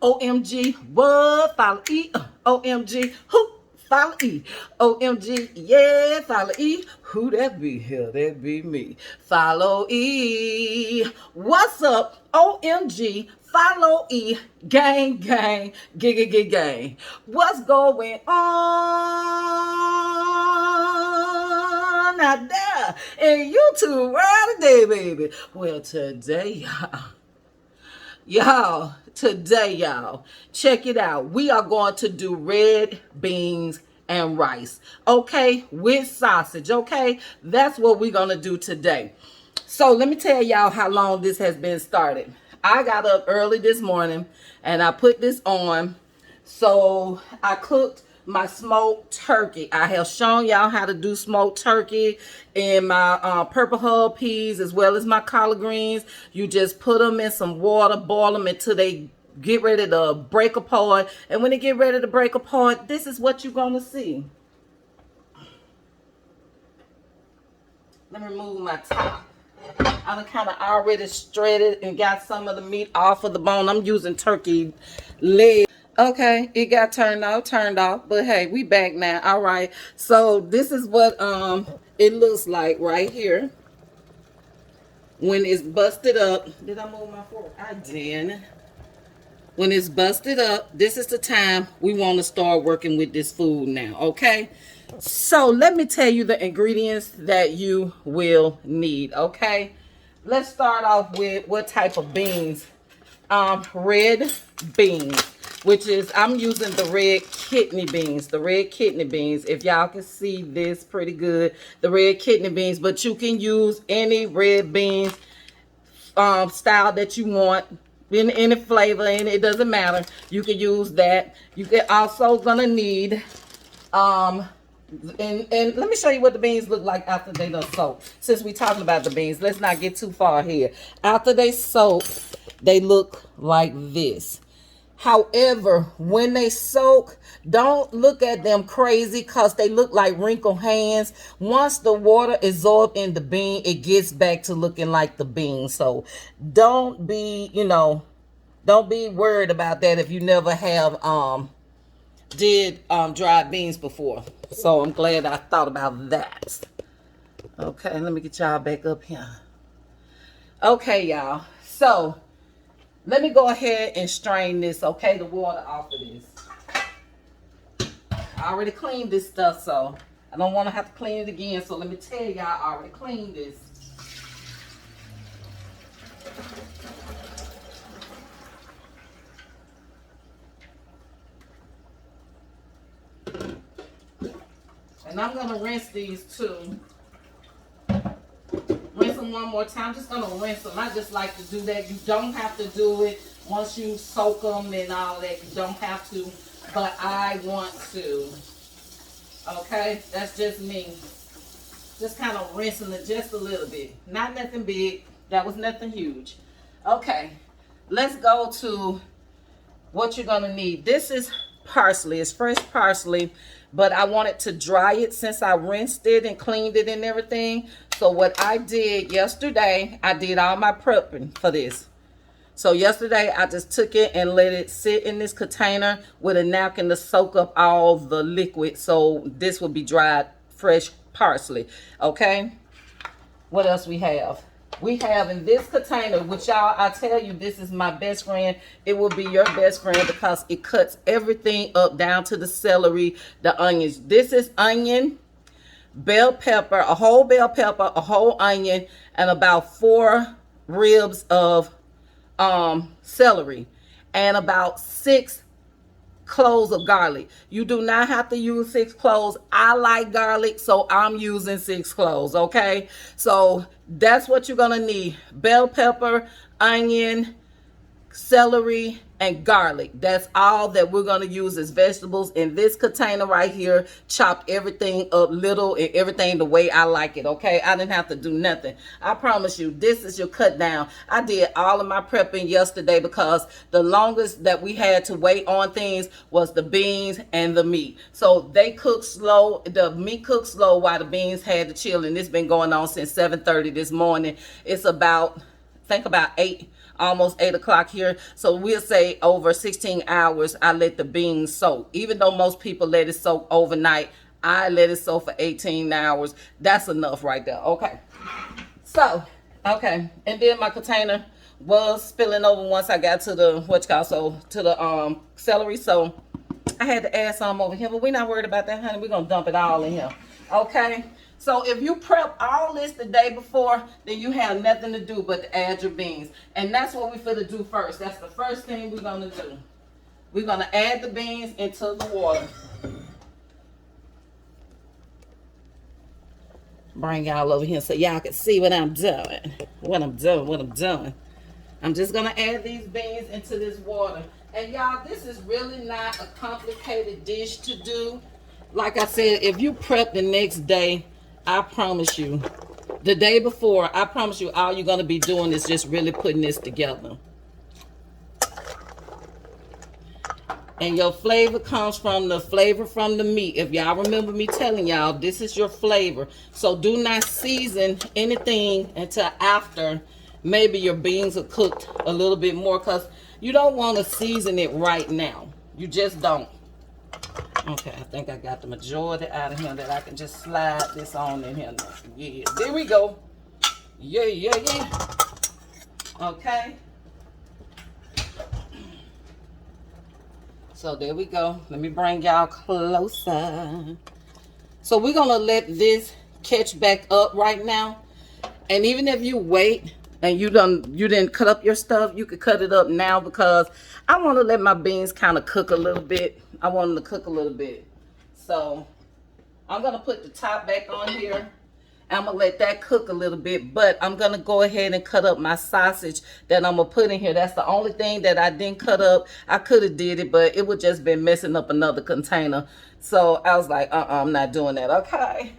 OMG, what? Follow E. OMG, who? Follow E. OMG, yeah, follow E. Who that be? Hell, that be me. Follow E. What's up? OMG, follow E. Gang, gang, gang. What's going on out there in YouTube world today, baby? Well, today, y'all, check it out. We are going to do red beans and rice, okay, with sausage, okay? That's what we're going to do today. So let me tell y'all how long this has been started. I got up early this morning and I put this on. So I cooked my smoked turkey. I have shown y'all how to do smoked turkey in my purple hull peas as well as my collard greens. You just put them in some water, boil them until they get ready to break apart. And when they get ready to break apart, this is what you're going to see. Let me remove my top. I done kind of already shredded and got some of the meat off of the bone. I'm using turkey leg. Okay, it got turned off, but hey, we back now. All right, so this is what it looks like right here when it's busted up. Did I move my fork? I did. When it's busted up, this is the time we want to start working with this food now, okay? So let me tell you the ingredients that you will need, okay? Let's start off with what type of beans. Red beans, which is, I'm using the red kidney beans. The red kidney beans, if y'all can see this pretty good, the red kidney beans, but you can use any red beans style that you want. In any flavor, and it doesn't matter. You can use that. You can also gonna need and let me show you what the beans look like after they done soak. Since we talking about the beans, let's not get too far here. After they soak, they look like this. However, when they soak, don't look at them crazy because they look like wrinkled hands. Once the water is absorbed in the bean, it gets back to looking like the bean. So don't be, don't be worried about that if you never have did dried beans before. So I'm glad I thought about that. Okay, let me get y'all back up here. Okay, y'all. So let me go ahead and strain this, okay, the water off of this. I already cleaned this stuff, so I don't want to have to clean it again. So let me tell y'all, I already cleaned this. And I'm going to rinse these too. Rinse them one more time. I'm just going to rinse them. I just like to do that. You don't have to do it once you soak them and all that. You don't have to, but I want to. Okay, that's just me. Just kind of rinsing it just a little bit. Not nothing big. That was nothing huge. Okay, let's go to what you're going to need. This is parsley. It's fresh parsley, but I wanted to dry it since I rinsed it and cleaned it and everything. So what I did yesterday, I did all my prepping for this. So yesterday I just took it and let it sit in this container with a napkin to soak up all the liquid. So this will be dried fresh parsley. Okay, what else we have? We have in this container, which y'all, I tell you, this is my best friend. It will be your best friend because it cuts everything up down to the celery, the onions. This is onion, bell pepper, a whole bell pepper, a whole onion, and about 4 ribs of celery, and about 6 cloves of garlic. You do not have to use 6 cloves. I like garlic, so I'm using 6 cloves. Okay, so that's what you're gonna need: bell pepper, onion, celery, and garlic. That's all that we're going to use as vegetables in this container right here. Chopped everything up little and everything the way I like it, okay? I didn't have to do nothing. I promise you, this is your cut down. I did all of my prepping yesterday because the longest that we had to wait on things was the beans and the meat. So they cook slow. The meat cooked slow while the beans had to chill, and it's been going on since 7:30 this morning. It's about, I think about 8 almost 8 o'clock here. So we'll say over 16 hours, I let the beans soak. Even though most people let it soak overnight, I let it soak for 18 hours. That's enough right there. Okay. So, okay. And then my container was spilling over once I got to the, to the celery. So I had to add some over here, but we're not worried about that, honey. We're going to dump it all in here. Okay. So if you prep all this the day before, then you have nothing to do but to add your beans. And that's what we're finna do first. That's the first thing we're gonna do. We're gonna add the beans into the water. Bring y'all over here so y'all can see what I'm doing. What I'm doing. I'm just gonna add these beans into this water. And y'all, this is really not a complicated dish to do. Like I said, if you prep the next day, I promise you, the day before, I promise you, all you're going to be doing is just really putting this together. And your flavor comes from the flavor from the meat. If y'all remember me telling y'all, this is your flavor. So do not season anything until after maybe your beans are cooked a little bit more, because you don't want to season it right now. You just don't. Okay, I think I got the majority out of here that I can just slide this on in here now. Yeah, there we go. Yeah. Okay. So there we go. Let me bring y'all closer. So we're going to let this catch back up right now. And even if you wait and you didn't cut up your stuff, you could cut it up now, because I want to let my beans kind of cook a little bit. I want them to cook a little bit. So I'm going to put the top back on here. I'm going to let that cook a little bit. But I'm going to go ahead and cut up my sausage that I'm going to put in here. That's the only thing that I didn't cut up. I could have did it, but it would just been messing up another container. So I was like, I'm not doing that. Okay.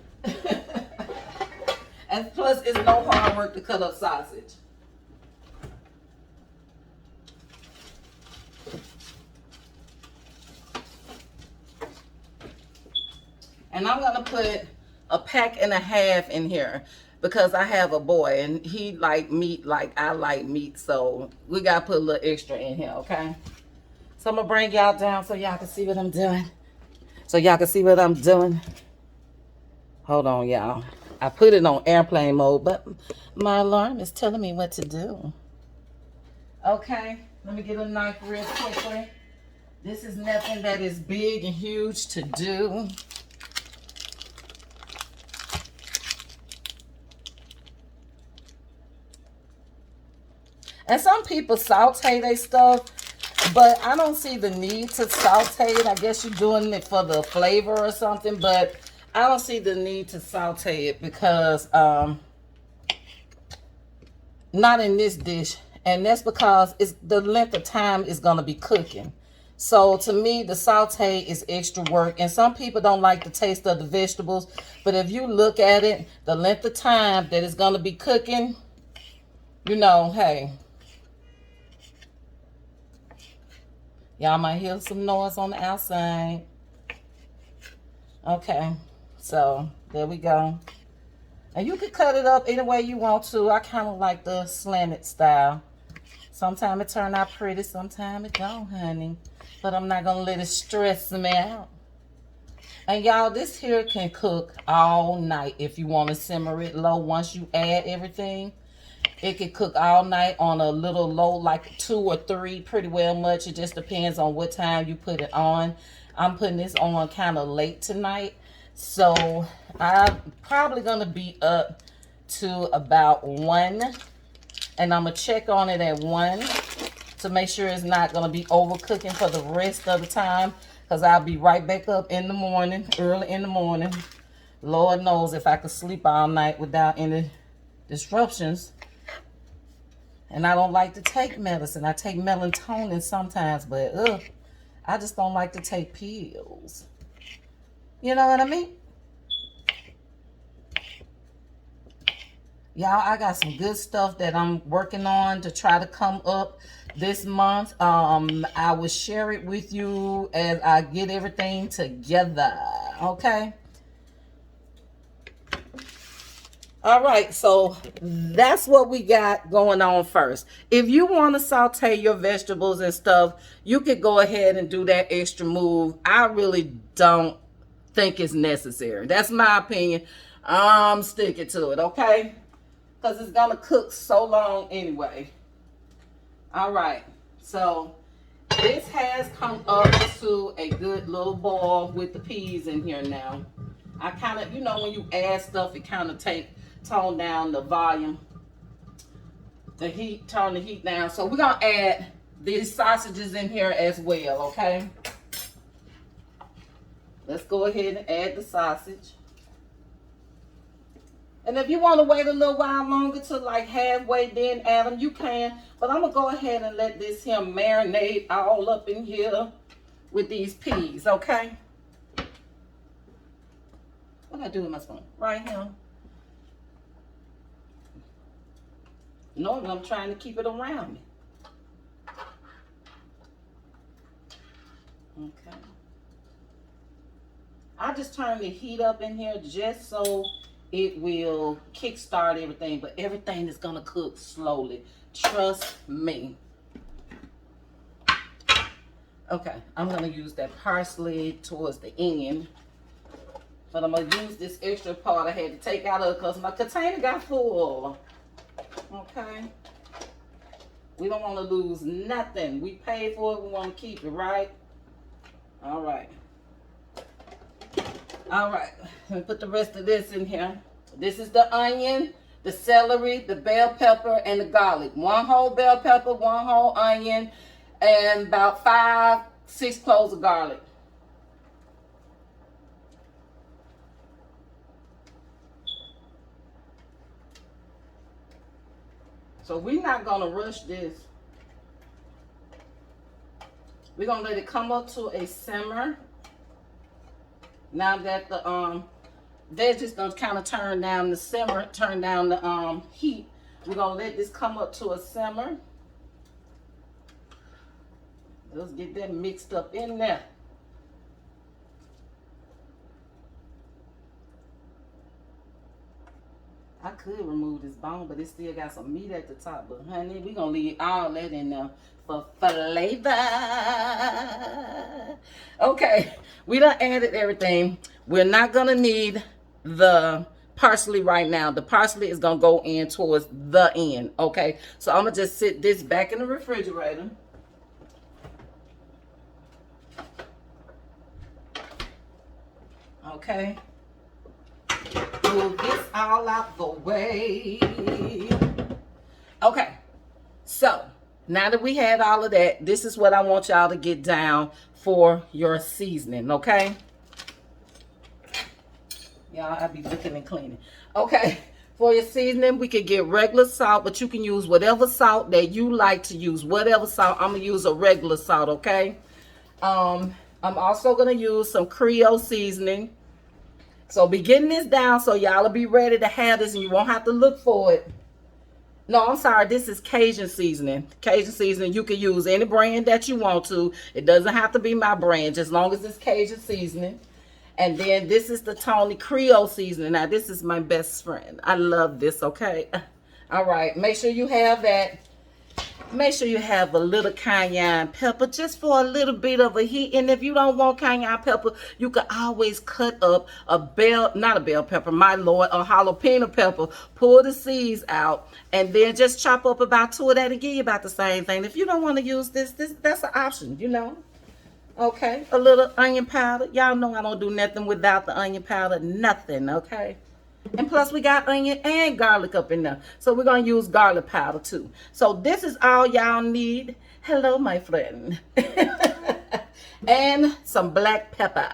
And plus, it's no hard work to cut up sausage. And I'm going to put a pack and a half in here, because I have a boy and he like meat like I like meat. So we got to put a little extra in here, okay? So I'm going to bring y'all down so y'all can see what I'm doing. Hold on, y'all. I put it on airplane mode, but my alarm is telling me what to do. Okay, let me get a knife real quickly. This is nothing that is big and huge to do. And some people saute their stuff, but I don't see the need to saute it. I guess you're doing it for the flavor or something, but I don't see the need to saute it, because not in this dish. And that's because it's the length of time is going to be cooking. So to me, the saute is extra work. And some people don't like the taste of the vegetables. But if you look at it, the length of time that it's going to be cooking, you know, hey. Y'all might hear some noise on the outside. Okay, so there we go. And you can cut it up any way you want to. I kind of like the slanted style. Sometimes it turn out pretty, sometimes it don't, honey. But I'm not gonna let it stress me out. And y'all, this here can cook all night if you want to simmer it low. Once you add everything, it can cook all night on a little low, like 2 or 3, pretty well much. It just depends on what time you put it on. I'm putting this on kind of late tonight. So I'm probably going to be up to about 1. And I'm going to check on it at 1 to make sure it's not going to be overcooking for the rest of the time. Because I'll be right back up in the morning, early in the morning. Lord knows if I could sleep all night without any disruptions. And I don't like to take medicine. I take melatonin sometimes, but I just don't like to take pills. You know what I mean? Y'all, I got some good stuff that I'm working on to try to come up this month. I will share it with you as I get everything together. Okay? All right, so that's what we got going on first. If you want to saute your vegetables and stuff, you could go ahead and do that extra move. I really don't think it's necessary. That's my opinion. I'm sticking to it, okay? Because it's going to cook so long anyway. All right, so this has come up to a good little boil with the peas in here now. I kind of, you know, when you add stuff, it kind of tone down the volume, the heat, turn the heat down. So we're gonna add these sausages in here as well, okay? Let's go ahead and add the sausage. And if you want to wait a little while longer to like halfway, then add them, you can. But I'm gonna go ahead and let this here marinate all up in here with these peas, okay? What I do with my spoon? Right here. Normally I'm trying to keep it around me. Okay. I just turn the heat up in here just so it will kickstart everything, but everything is gonna cook slowly. Trust me. Okay, I'm gonna use that parsley towards the end, but I'm gonna use this extra part I had to take out of because my container got full. Okay, we don't want to lose nothing. We paid for it, we want to keep it, right? All right. All right, let me put the rest of this in here. This is the onion, the celery, the bell pepper, and the garlic. 1 whole bell pepper, 1 whole onion, and about 5-6 cloves of garlic. So we're not gonna rush this. We're gonna let it come up to a simmer. Now that the veggies done kind of turn down the simmer, turn down the heat, we're gonna let this come up to a simmer. Let's get that mixed up in there. I could remove this bone, but it still got some meat at the top. But honey, we're gonna leave all that in there for flavor. Okay, we done added everything. We're not gonna need the parsley right now. The parsley is gonna go in towards the end. Okay, so I'm gonna just sit this back in the refrigerator. Okay, move this all out the way. Okay, so now that we had all of that, this is what I want y'all to get down for your seasoning, okay? Y'all, I be looking and cleaning. Okay, for your seasoning, we could get regular salt, but you can use whatever salt that you like to use. Whatever salt, I'm gonna use a regular salt, okay? I'm also gonna use some Creole seasoning. So be getting this down so y'all will be ready to have this and you won't have to look for it. No, I'm sorry. This is Cajun seasoning. Cajun seasoning, you can use any brand that you want to. It doesn't have to be my brand, just as long as it's Cajun seasoning. And then this is the Tony Creole seasoning. Now, this is my best friend. I love this, okay? All right. Make sure you have that. Make sure you have a little cayenne pepper just for a little bit of a heat. And if you don't want cayenne pepper, you can always cut up a not a bell pepper, my lord, a jalapeno pepper. Pull the seeds out and then just chop up about 2 of that and give you about the same thing. If you don't want to use this, that's an option, you know. Okay, a little onion powder. Y'all know I don't do nothing without the onion powder. Nothing, okay? And plus we got onion and garlic up in there. So we're going to use garlic powder too. So this is all y'all need. Hello, my friend. And some black pepper.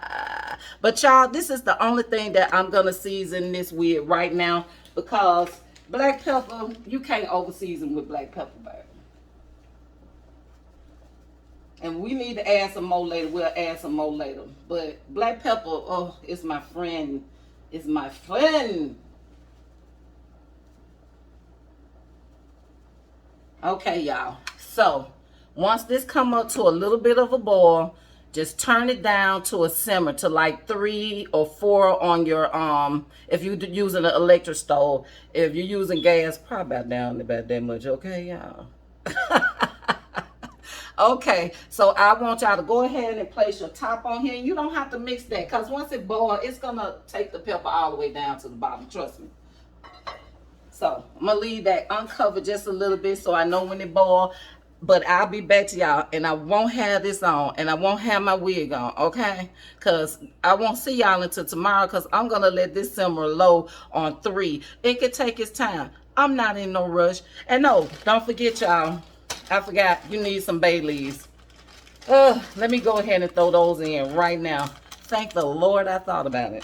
But y'all, this is the only thing that I'm going to season this with right now. Because black pepper, you can't over season with black pepper, baby. And we need to add some more later. We'll add some more later. But black pepper, oh, it's my friend. It's my friend. Okay, y'all. So, once this come up to a little bit of a boil, Just turn it down to a simmer to like 3 or 4 on your if you're using an electric stove. If you're using gas, probably about down about that much, okay, y'all? Okay, so I want y'all to go ahead and place your top on here. You don't have to mix that, because once it boils, it's gonna take the pepper all the way down to the bottom, trust me. So I'm gonna leave that uncovered just a little bit so I know when it boils. But I'll be back to y'all, and I won't have this on, and I won't have my wig on, okay? Because I won't see y'all until tomorrow, because I'm gonna let this simmer low on 3. It can take its time. I'm not in no rush. And no, don't forget, y'all, I forgot, you need some bay leaves. Let me go ahead and throw those in right now. Thank the Lord I thought about it.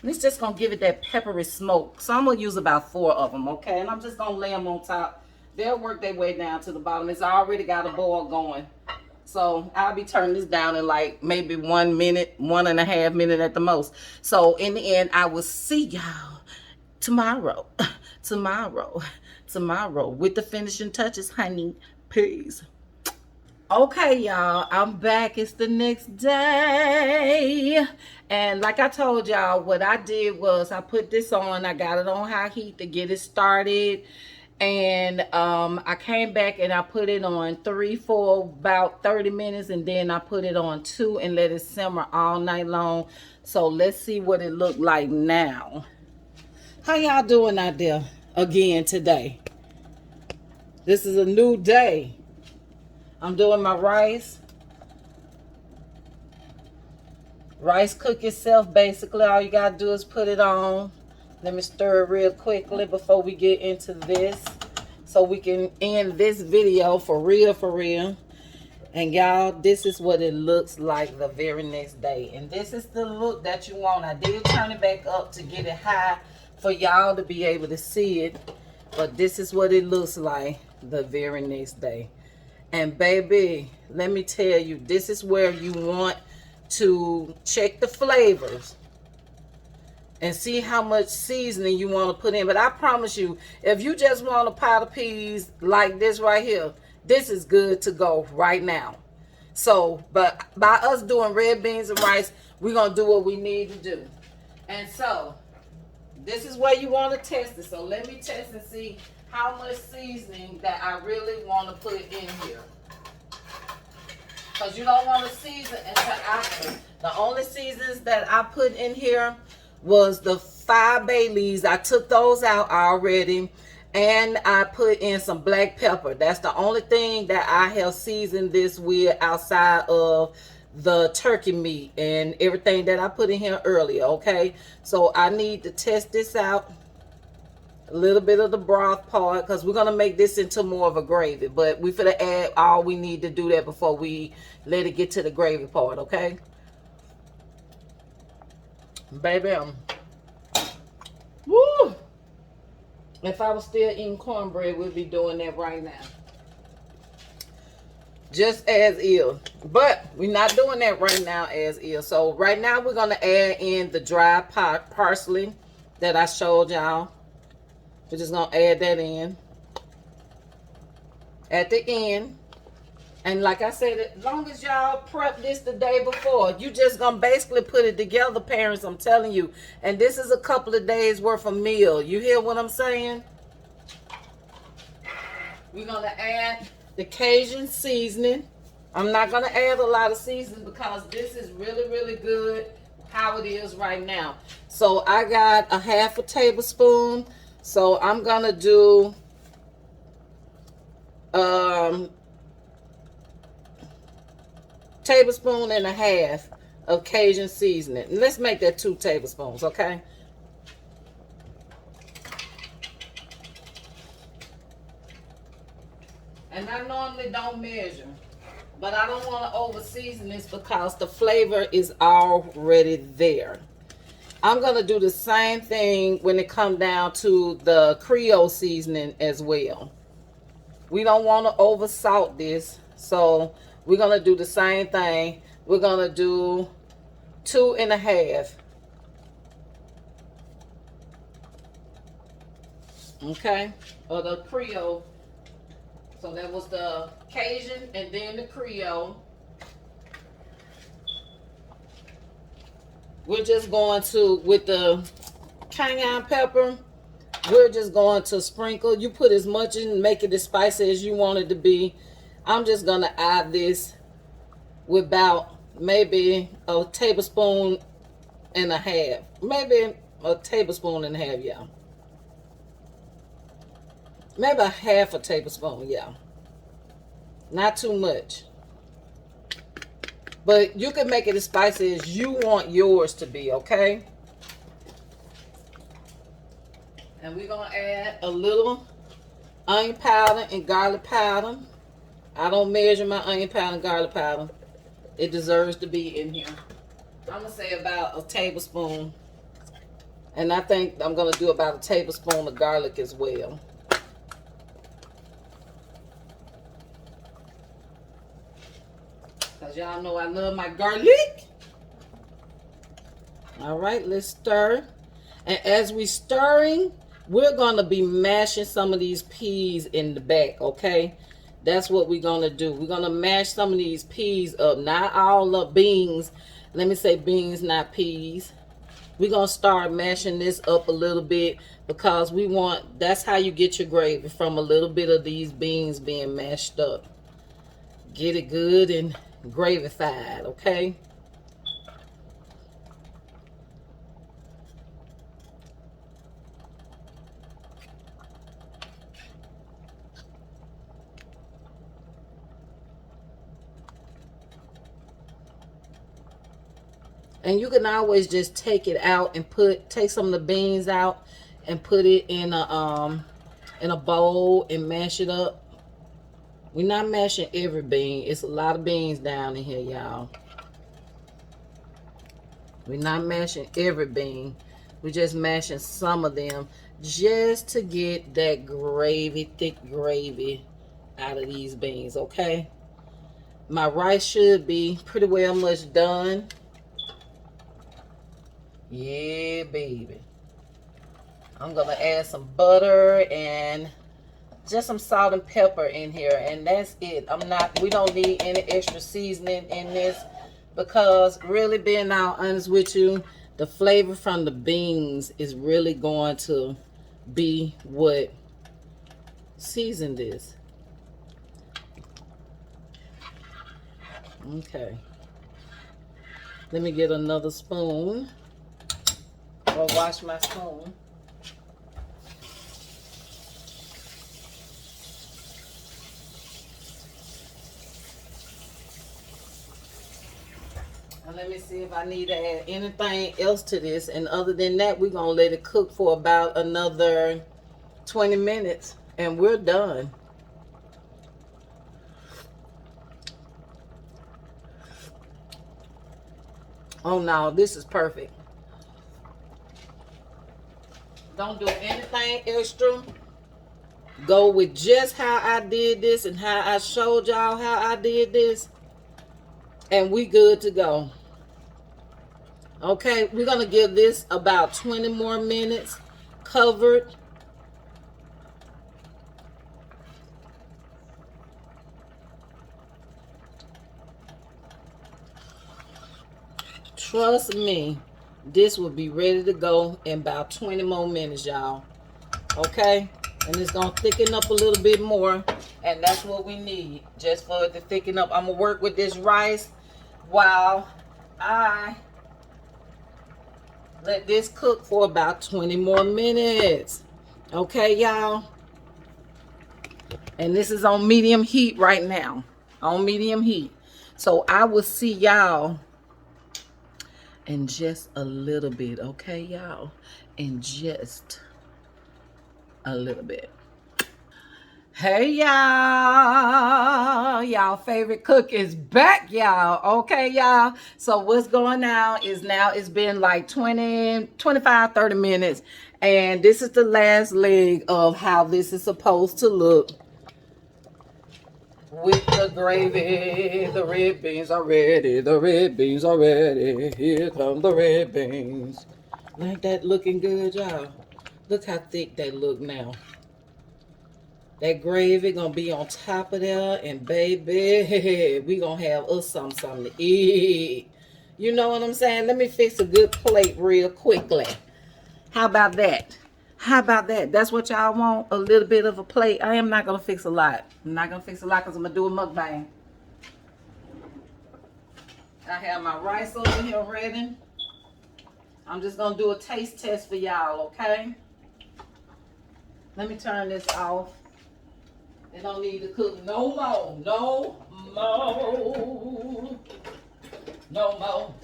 And it's just going to give it that peppery smoke. So I'm going to use about 4 of them, okay? And I'm just going to lay them on top. They'll work their way down to the bottom. It's already got a boil going. So I'll be turning this down in like maybe 1 minute, 1.5 minutes at the most. So in the end, I will see y'all tomorrow. Tomorrow with the finishing touches, honey. Peace. Okay, y'all, I'm back. It's the next day, and like I told y'all, what I did was I put this on. I got it on high heat to get it started, and I came back and I put it on 3 for about 30 minutes, and then I put it on 2 and let it simmer all night long. So let's see what it looked like now. How y'all doing out there again today? This is a new day. I'm doing my rice. Rice cook itself, basically. All you gotta do is put it on. Let me stir it real quickly before we get into this, so we can end this video for real, for real. And y'all, this is what it looks like the very next day. And this is the look that you want. I did turn it back up to get it high for y'all to be able to see it. But this is what it looks like the very next day. And baby, let me tell you, this is where you want to check the flavors and see how much seasoning you want to put in. But I promise you, if you just want a pot of peas like this right here, this is good to go right now. So, but by us doing red beans and rice, we're going to do what we need to do. And so, this is where you want to test it. So let me test and see how much seasoning that I really want to put in here. Because you don't want to season until after. The only seasons that I put in here was the 5 bay leaves. I took those out already. And I put in some black pepper. That's the only thing that I have seasoned this with outside of the turkey meat and everything that I put in here earlier, okay? So I need to test this out. A little bit of the broth part, because we're going to make this into more of a gravy. But we're going to add all we need to do that before we let it get to the gravy part, okay? Baby, woo! If I was still eating cornbread, we'd be doing that right now. Just as is. But we're not doing that right now as is. So right now we're going to add in the dry parsley that I showed y'all. We're just going to add that in at the end. And like I said, as long as y'all prep this the day before, you just going to basically put it together, parents, I'm telling you. And this is a couple of days worth of meal. You hear what I'm saying? We're going to add the Cajun seasoning. I'm not going to add a lot of seasoning because this is really, really good how it is right now. So I got a 1/2 tablespoon. So I'm going to do tablespoon and a half of Cajun seasoning. And let's make that 2 tablespoons, okay? And I normally don't measure, but I don't want to over season this because the flavor is already there. I'm going to do the same thing when it comes down to the Creole seasoning as well. We don't want to over salt this, so we're going to do the same thing. We're going to do 2.5. Okay? Or the Creole So that was the Cajun and then the Creole. We're just going to, with the cayenne pepper, we're just going to sprinkle. You put as much in, make it as spicy as you want it to be. I'm just going to add this with about maybe a tablespoon and a half. Maybe a tablespoon and a half, yeah. Maybe a half a tablespoon, yeah. Not too much. But you can make it as spicy as you want yours to be, okay? And we're going to add a little onion powder and garlic powder. I don't measure my onion powder and garlic powder. It deserves to be in here. I'm going to say about a tablespoon. And I think I'm going to do about a tablespoon of garlic as well. Because y'all know I love my garlic. All right, let's stir. And as we stirring, we're going to be mashing some of these peas in the back, okay? That's what we're going to do. We're going to mash some of these peas up. Not all the beans. Let me say beans, not peas. We're going to start mashing this up a little bit because we want, that's how you get your gravy, from a little bit of these beans being mashed up. Get it good and gravified, okay? And you can always just take it out and take some of the beans out and put it in a bowl and mash it up. We're not mashing every bean. It's a lot of beans down in here, y'all. We're not mashing every bean. We're just mashing some of them just to get that gravy, thick gravy out of these beans, okay? My rice should be pretty well much done. Yeah, baby. I'm going to add some butter and just some salt and pepper in here, and that's it. We don't need any extra seasoning in this because, really being all honest with you, the flavor from the beans is really going to be what seasoned this. Okay. Let me get another spoon or wash my spoon. And let me see if I need to add anything else to this. And other than that, we're going to let it cook for about another 20 minutes. And we're done. Oh no, this is perfect. Don't do anything extra. Go with just how I did this and how I showed y'all how I did this. And we good to go. Okay, we're going to give this about 20 more minutes covered. Trust me, this will be ready to go in about 20 more minutes, y'all. Okay? And it's going to thicken up a little bit more. And that's what we need, just for it to thicken up. I'm going to work with this rice while I let this cook for about 20 more minutes. Okay, y'all? And this is on medium heat right now. On medium heat. So I will see y'all in just a little bit. Okay, y'all? In just a little bit. Hey, y'all. Y'all favorite cook is back, y'all. Okay, y'all. So what's going on is now it's been like 20, 25, 30 minutes. And this is the last leg of how this is supposed to look. With the gravy, the red beans are ready. The red beans are ready. Here come the red beans. Ain't that looking good, y'all? Look how thick they look now. That gravy gonna be on top of there, and baby, we gonna have us something to eat. You know what I'm saying? Let me fix a good plate real quickly. How about that? How about that? That's what y'all want? A little bit of a plate. I am not gonna fix a lot. I'm not gonna fix a lot because I'm gonna do a mukbang. I have my rice over here ready. I'm just gonna do a taste test for y'all, okay? Let me turn this off. It don't need to cook no more. No more. No more.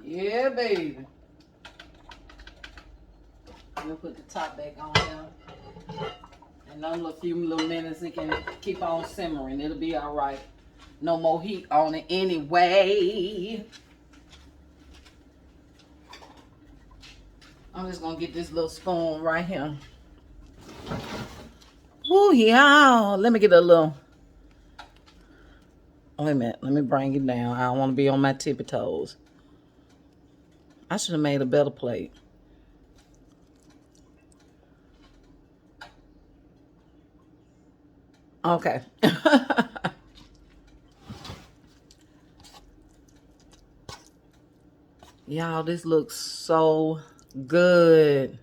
Yeah, baby. I'm gonna put the top back on here. And another few little minutes, it can keep on simmering. It'll be all right. No more heat on it anyway. I'm just gonna get this little spoon right here. Oh, yeah. Let me get a little. Wait a minute. Let me bring it down. I don't want to be on my tippy toes. I should have made a better plate. Okay. Y'all, this looks so good.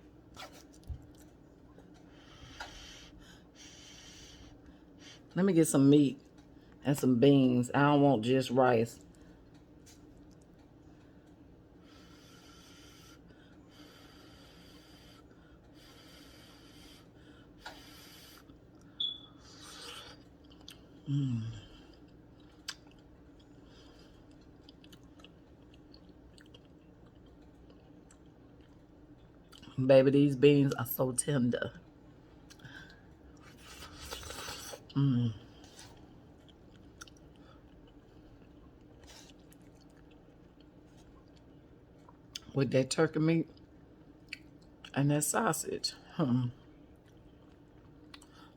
Let me get some meat and some beans. I don't want just rice. Baby, these beans are so tender. With that turkey meat and that sausage.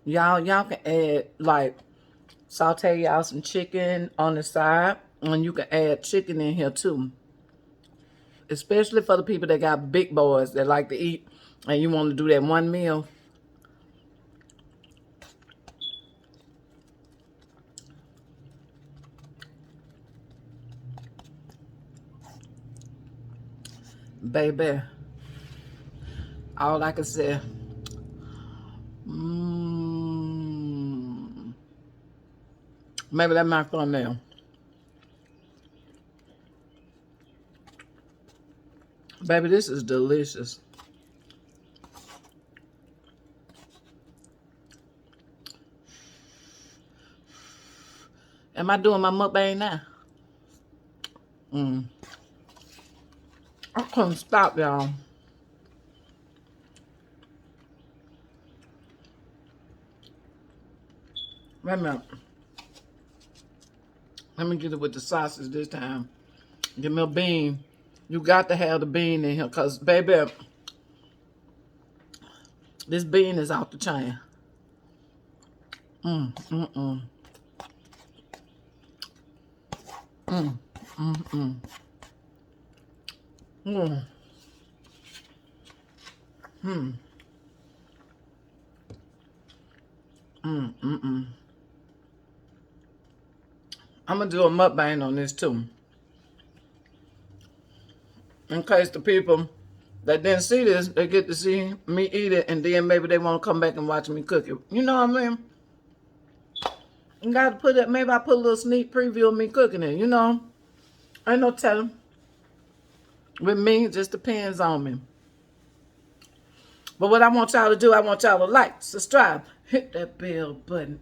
Y'all can add, like, saute y'all some chicken on the side. And you can add chicken in here too. Especially for the people that got big boys that like to eat. And you want to do that one meal. Baby, all I can say, maybe that's my thumbnail. Baby, this is delicious. Am I doing my mukbang now? I couldn't stop, y'all. Wait a minute. Let me get it with the sausage this time. Give me a bean. You got to have the bean in here because, baby, this bean is off the chain. I'm going to do a mukbang on this too. In case the people that didn't see this, they get to see me eat it, and then maybe they want to come back and watch me cook it. You know what I mean? You got to put it, maybe I put a little sneak preview of me cooking it, you know? Ain't no telling. With me, it just depends on me. But what I want y'all to do, I want y'all to like, subscribe, hit that bell button.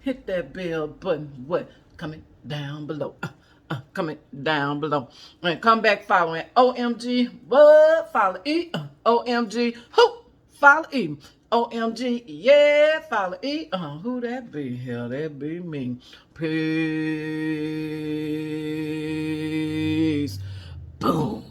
Hit that bell button. What? Comment down below. Comment down below. And come back following OMG. What? Follow E. OMG. Who? Follow E. OMG. Yeah. Follow E. Who that be? Hell, that be me. Peace. Boom.